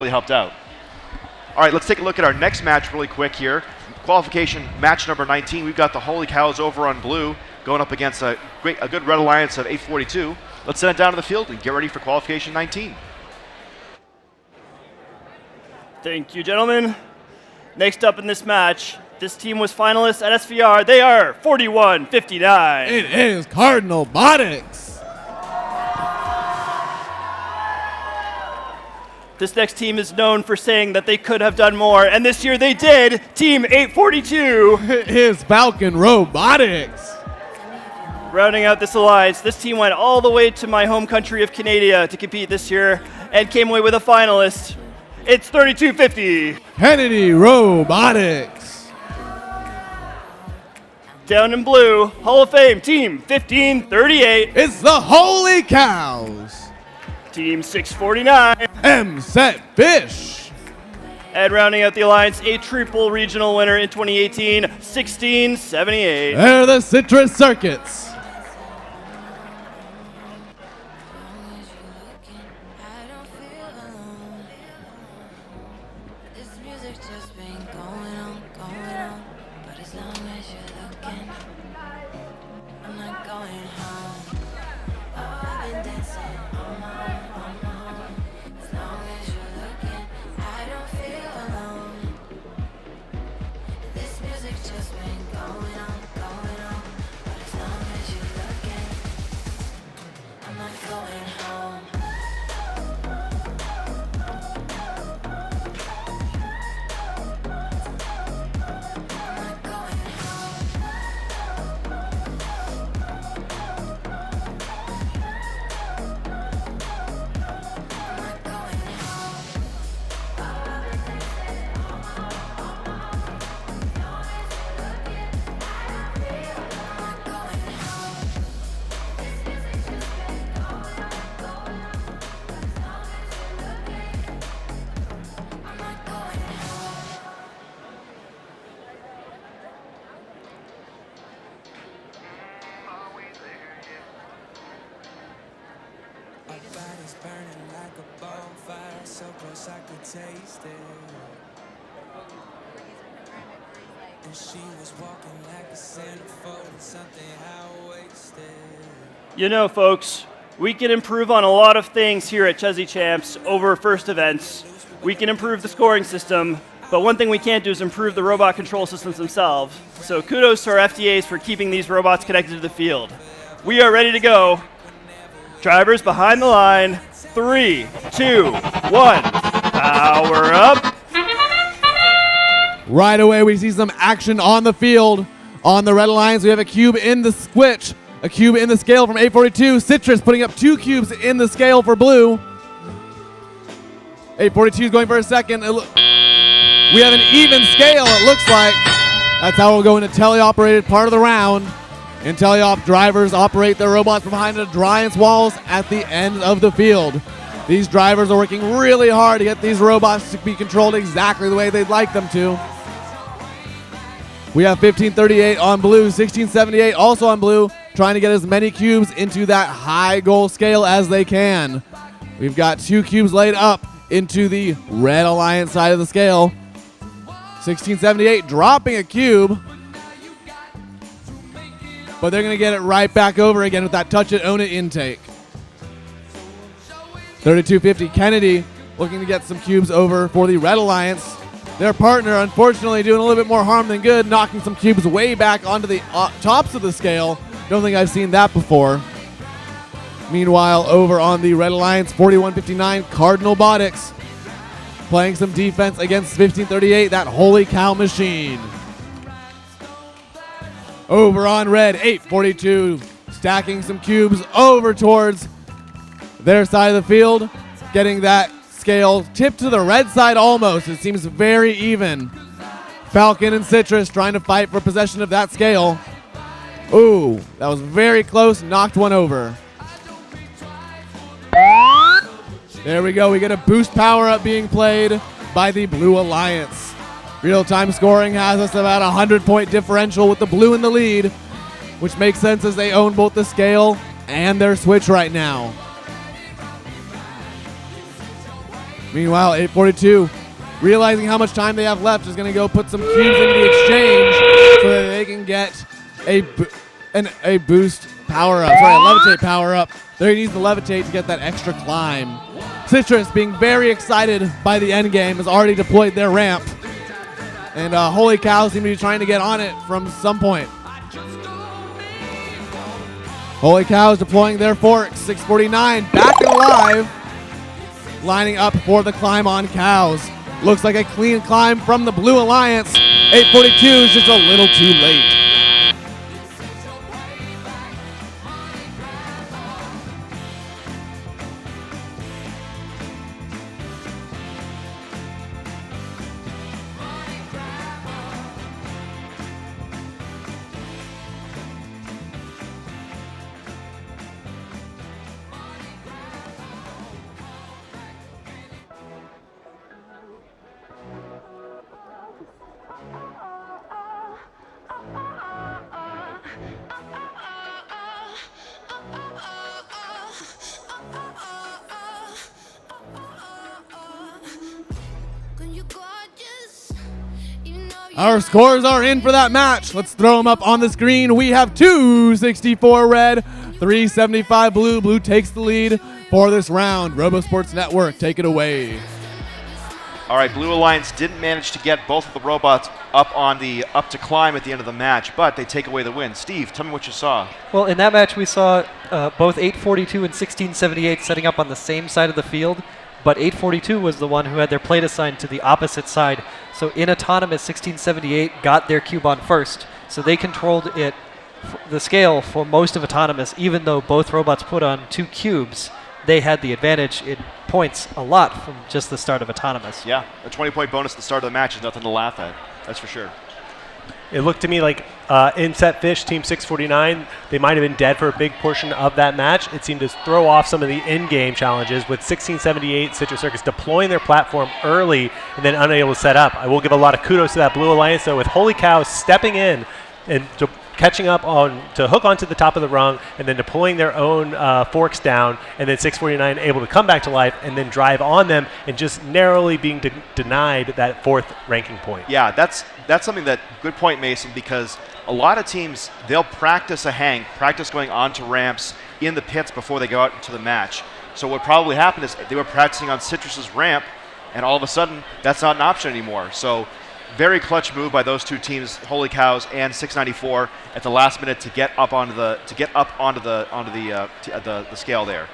really helped out. All right, let's take a look at our next match really quick here. Qualification match number 19. We've got the Holy Cows over on blue going up against a good Red Alliance of 842. Let's send it down to the field and get ready for Qualification 19. Thank you, gentlemen. Next up in this match, this team was finalists at SVR. They are 41-59. It is Cardinal Robotics. This next team is known for saying that they could have done more, and this year they did. Team 842. It is Falcon Robotics. Rounding out this alliance, this team went all the way to my home country of Canada to compete this year and came away with a finalist. It's 32-50. Kennedy Robotics. Down in blue, Hall of Fame, Team 1538. It's the Holy Cows. Team 649. M-Set Fish. And rounding out the alliance, a triple regional winner in 2018, 1678. They're the Citrus Circuits. Burning like a bonfire, so close I could taste it. And she was walking like a centerfold and something how wasted. You know, folks, we can improve on a lot of things here at Chezy Champs over first events. We can improve the scoring system, but one thing we can't do is improve the robot control systems themselves. So kudos to our FDAs for keeping these robots connected to the field. We are ready to go. Drivers behind the line. 3, 2, 1. Power up. Right away, we see some action on the field. On the Red Alliance, we have a cube in the switch, a cube in the scale from 842. Citrus putting up 2 cubes in the scale for blue. 842 is going for a second. We have an even scale, it looks like. That's how we'll go into teleoperated part of the round. In teleop, drivers operate their robots from behind the Alliance walls at the end of the field. These drivers are working really hard to get these robots to be controlled exactly the way they'd like them to. We have 1538 on blue, 1678 also on blue, trying to get as many cubes into that high goal scale as they can. We've got 2 cubes laid up into the Red Alliance side of the scale. 1678 dropping a cube, but they're going to get it right back over again with that touch it, own it intake. 3250 Kennedy looking to get some cubes over for the Red Alliance. Their partner, unfortunately, doing a little bit more harm than good, knocking some cubes way back onto the tops of the scale. Don't think I've seen that before. Meanwhile, over on the Red Alliance, 4159 Cardinal Robotics playing some defense against 1538, that Holy Cow machine. Over on red, 842 stacking some cubes over towards their side of the field, getting that scale tipped to the red side almost. It seems very even. Falcon and Citrus trying to fight for possession of that scale. Ooh, that was very close, knocked one over. There we go, we get a boost power up being played by the Blue Alliance. Real-time scoring has us about a 100-point differential with the blue in the lead, which makes sense as they own both the scale and their switch right now. Meanwhile, 842, realizing how much time they have left, is going to go put some cubes into the exchange so that they can get a boost power-up. Sorry, a levitate power-up. There he needs the levitate to get that extra climb. Citrus, being very excited by the end game, has already deployed their ramp. And Holy Cow seem to be trying to get on it from some point. Holy Cow is deploying their forks. 649 back and alive. Lining up for the climb on Cows. Looks like a clean climb from the Blue Alliance. 842 is just a little too late. Our scores are in for that match. Let's throw them up on the screen. We have 264 red, 375 blue. Blue takes the lead for this round. Robo Sports Network, take it away. All right, Blue Alliance didn't manage to get both of the robots up to climb at the end of the match, but they take away the win. Steve, tell me what you saw. Well, in that match, we saw both 842 and 1678 setting up on the same side of the field, but 842 was the one who had their plate assigned to the opposite side. So in autonomous, 1678 got their cube on first, so they controlled it, the scale for most of autonomous. Even though both robots put on 2 cubes, they had the advantage in points a lot from just the start of autonomous. Yeah, a 20-point bonus at the start of the match is nothing to laugh at. That's for sure. It looked to me like in set fish, Team 649, they might have been dead for a big portion of that match. It seemed to throw off some of the in-game challenges with 1678 Citrus Circus deploying their platform early and then unable to set up. I will give a lot of kudos to that Blue Alliance, though, with Holy Cow stepping in and catching up on to hook onto the top of the rung and then deploying their own forks down, and then 649 able to come back to life and then drive on them and just narrowly being denied that 4th ranking point. Yeah, that's something that, good point, Mason, because a lot of teams, they'll practice going onto ramps in the pits before they go out into the match. So what probably happened is they were practicing on Citrus's ramp, and all of a sudden, that's not an option anymore. So very clutch move by those 2 teams, Holy Cows and 694, at the last minute to get up onto the scale there.